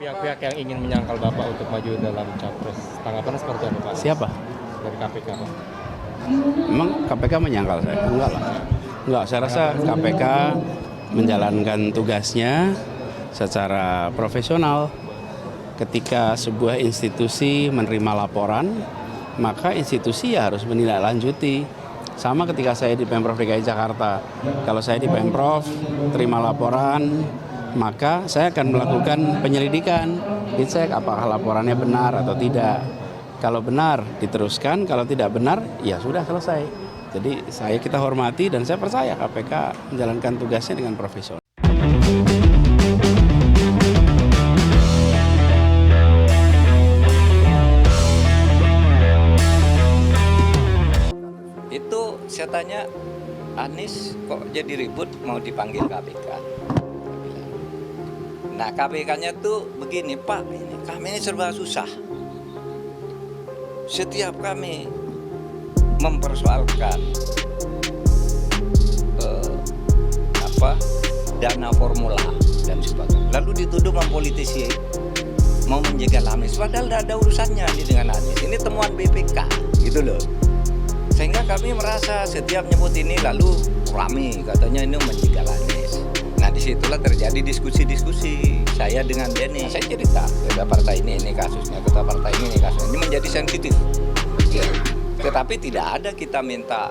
Pihak-pihak yang ingin menyangkal Bapak untuk maju dalam capres, tanggapannya seperti apa Pak? Siapa? Dari KPK Pak? Memang KPK menyangkal saya? Enggak lah. Enggak, saya rasa KPK menjalankan tugasnya secara profesional. Ketika sebuah institusi menerima laporan, maka institusi ya harus menindaklanjuti. Sama ketika saya di Pemprov DKI Jakarta. Kalau saya di Pemprov terima laporan, maka saya akan melakukan penyelidikan, dicek apakah laporannya benar atau tidak. Kalau benar diteruskan, kalau tidak benar ya sudah selesai. Jadi kita hormati dan saya percaya KPK menjalankan tugasnya dengan profesional. Itu saya tanya, Anies kok jadi ribut mau dipanggil KPK? Nah KPK-nya tuh begini, Pak, kami ini serba susah. Setiap kami mempersoalkan dana formula dan sebagainya, lalu dituduh mempolitisi, mau menjegal Anies, padahal tidak ada urusannya ini dengan Anies. Ini temuan BPK, gitu loh. Sehingga kami merasa setiap nyebut ini lalu rame, katanya ini menjegal Anies. Nah disitulah terjadi diskusi-diskusi saya dengan Denny. Saya cerita, ketua partai ini kasusnya, ketua partai ini kasusnya. Ini menjadi sensitif. Ya. Tetapi tidak ada kita minta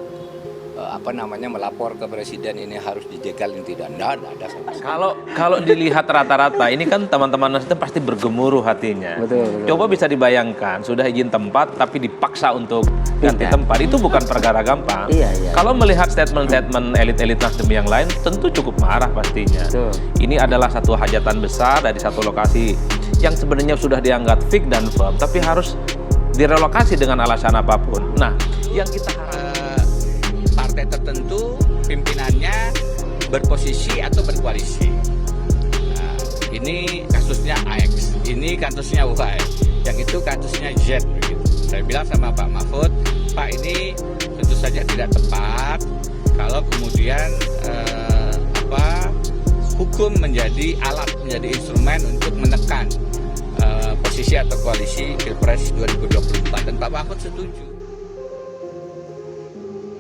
melapor ke presiden ini harus dijegal, ini tidak ada sama sekali. Kalau dilihat rata-rata ini kan teman-teman Nasdem pasti bergemuruh hatinya. Betul. Coba bisa dibayangkan sudah izin tempat tapi dipaksa untuk ganti tempat, itu bukan perkara gampang. Iya. Kalau melihat statement-statement elit-elit Nasdem yang lain tentu cukup marah pastinya. Betul. Ini adalah satu hajatan besar dari satu lokasi yang sebenarnya sudah dianggap fix dan firm, tapi harus direlokasi dengan alasan apapun. Nah, yang kita partai tertentu pimpinannya berposisi atau berkoalisi. Nah, ini kasusnya X, ini kasusnya Y, yang itu kasusnya Z. Begitu. Saya bilang sama Pak Mahfud, Pak ini tentu saja tidak tepat kalau kemudian hukum menjadi alat, menjadi instrumen untuk menekan posisi atau koalisi Pilpres 2024, dan Pak Mahfud setuju.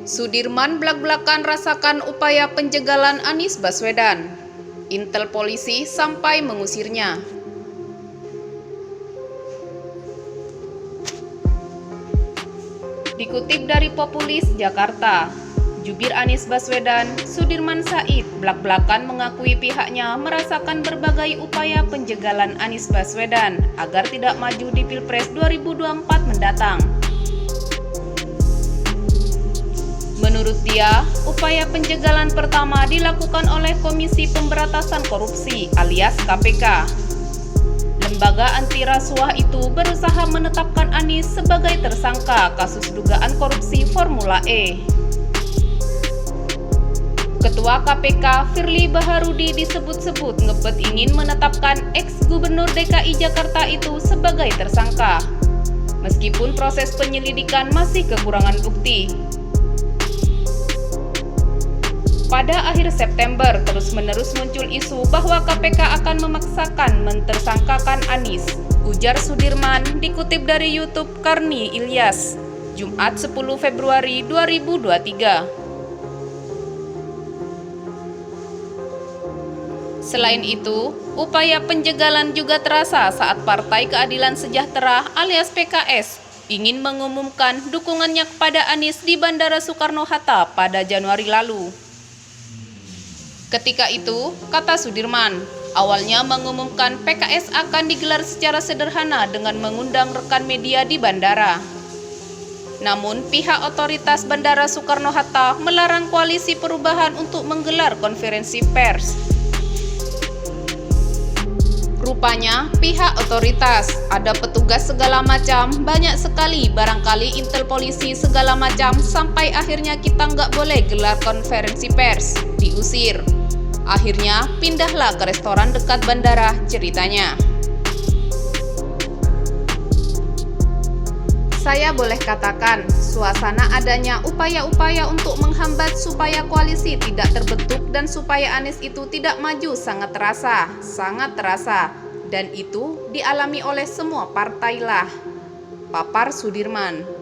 Sudirman blak-blakan rasakan upaya penjegalan Anies Baswedan. Intel polisi sampai mengusirnya. Dikutip dari Populis Jakarta, jubir Anies Baswedan, Sudirman Said, blak-blakan mengakui pihaknya merasakan berbagai upaya penjegalan Anies Baswedan agar tidak maju di Pilpres 2024 mendatang. Menurut dia, upaya penjegalan pertama dilakukan oleh Komisi Pemberantasan Korupsi alias KPK. Lembaga anti rasuah itu berusaha menetapkan Anies sebagai tersangka kasus dugaan korupsi Formula E. Ketua KPK Firly Baharudi disebut-sebut ngebet ingin menetapkan ex-gubernur DKI Jakarta itu sebagai tersangka, meskipun proses penyelidikan masih kekurangan bukti. Pada akhir September, terus-menerus muncul isu bahwa KPK akan memaksakan mentersangkakan Anies, ujar Sudirman dikutip dari YouTube Karni Ilyas, Jumat 10 Februari 2023. Selain itu, upaya penjegalan juga terasa saat Partai Keadilan Sejahtera alias PKS ingin mengumumkan dukungannya kepada Anies di Bandara Soekarno-Hatta pada Januari lalu. Ketika itu, kata Sudirman, awalnya mengumumkan PKS akan digelar secara sederhana dengan mengundang rekan media di bandara. Namun, pihak otoritas Bandara Soekarno-Hatta melarang Koalisi Perubahan untuk menggelar konferensi pers. Rupanya, pihak otoritas, ada petugas segala macam, banyak sekali, barangkali intel polisi segala macam, sampai akhirnya kita nggak boleh gelar konferensi pers, diusir. Akhirnya pindahlah ke restoran dekat bandara, ceritanya. Saya boleh katakan, suasana adanya upaya-upaya untuk menghambat supaya koalisi tidak terbentuk dan supaya Anies itu tidak maju sangat terasa, dan itu dialami oleh semua partai lah, papar Sudirman.